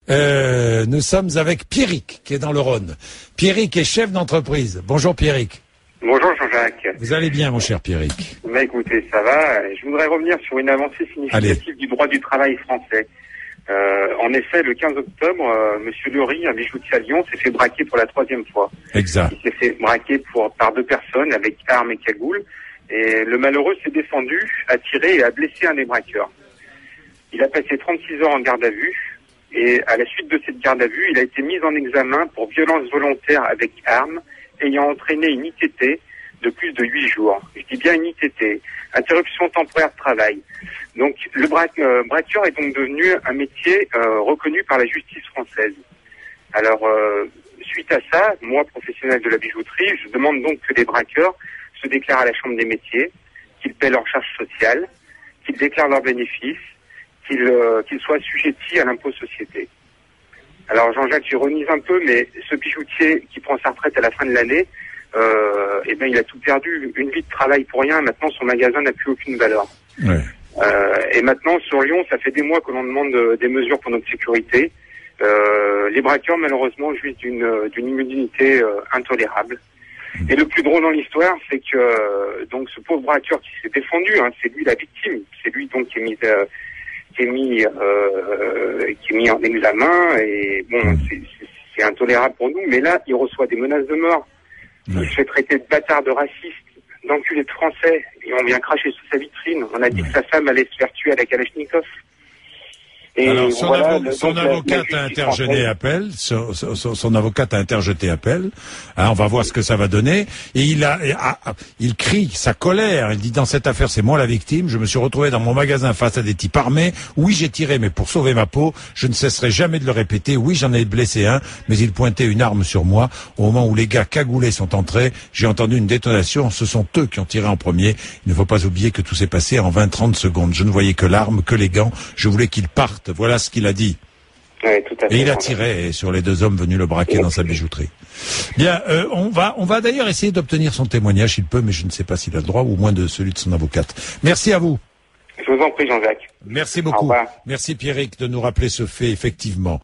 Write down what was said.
Nous sommes avec Pierrick, qui est dans le Rhône. Pierrick est chef d'entreprise. Bonjour Pierrick. Bonjour Jean-Jacques. Vous allez bien mon cher Pierrick? Mais écoutez, ça va. Je voudrais revenir sur une avancée significative du droit du travail français. En effet, le 15 octobre, Monsieur Lery, un bijoutier à Lyon, s'est fait braquer pour la 3e fois. Exact. Il s'est fait braquer par 2 personnes avec armes et cagoule. Et le malheureux s'est défendu, a tiré et a blessé un des braqueurs. Il a passé 36 heures en garde à vue. Et à la suite de cette garde à vue, il a été mis en examen pour violence volontaire avec arme, ayant entraîné une ITT de plus de 8 jours. Je dis bien une ITT, interruption temporaire de travail. Donc le braqueur est donc devenu un métier reconnu par la justice française. Alors, suite à ça, moi, professionnel de la bijouterie, je demande donc que les braqueurs se déclarent à la Chambre des métiers, qu'ils paient leurs charges sociales, qu'ils déclarent leurs bénéfices, qu'ils soient assujettis à l'impôt société. Alors Jean-Jacques, j'ironise un peu, mais ce bijoutier qui prend sa retraite à la fin de l'année, il a tout perdu, une vie de travail pour rien. Maintenant, son magasin n'a plus aucune valeur. Ouais. Et maintenant, sur Lyon, ça fait des mois que l'on demande des mesures pour notre sécurité. Les braqueurs, malheureusement, jouissent d'une immunité intolérable. Et le plus drôle dans l'histoire, c'est que donc ce pauvre braqueur qui s'est défendu, c'est lui la victime, c'est lui donc qui est mis en examen. Et bon, c'est intolérable pour nous. Mais là, il reçoit des menaces de mort. Il se fait traiter de bâtard, de raciste, d'enculé de français, et on vient cracher sous sa vitrine. On a dit que sa femme allait se faire tuer à la Kalachnikov. Et alors, son avocate a interjeté appel. Son avocate a interjeté appel. On va voir ce que ça va donner. Et il crie sa colère. Il dit, dans cette affaire, c'est moi la victime. Je me suis retrouvé dans mon magasin face à des types armés. Oui, j'ai tiré, mais pour sauver ma peau, je ne cesserai jamais de le répéter. Oui, j'en ai blessé un, mais il pointait une arme sur moi. Au moment où les gars cagoulés sont entrés, j'ai entendu une détonation. Ce sont eux qui ont tiré en premier. Il ne faut pas oublier que tout s'est passé en 20-30 secondes. Je ne voyais que l'arme, que les gants. Je voulais qu'ils partent. Voilà ce qu'il a dit. Ouais, tout à fait. Et il a tiré sur les 2 hommes venus le braquer dans sa bijouterie. Bien, on va d'ailleurs essayer d'obtenir son témoignage, il peut, mais je ne sais pas s'il a le droit, ou au moins de celui de son avocate. Merci à vous. Je vous en prie, Jean-Jacques. Merci beaucoup. Merci Pierrick de nous rappeler ce fait, effectivement.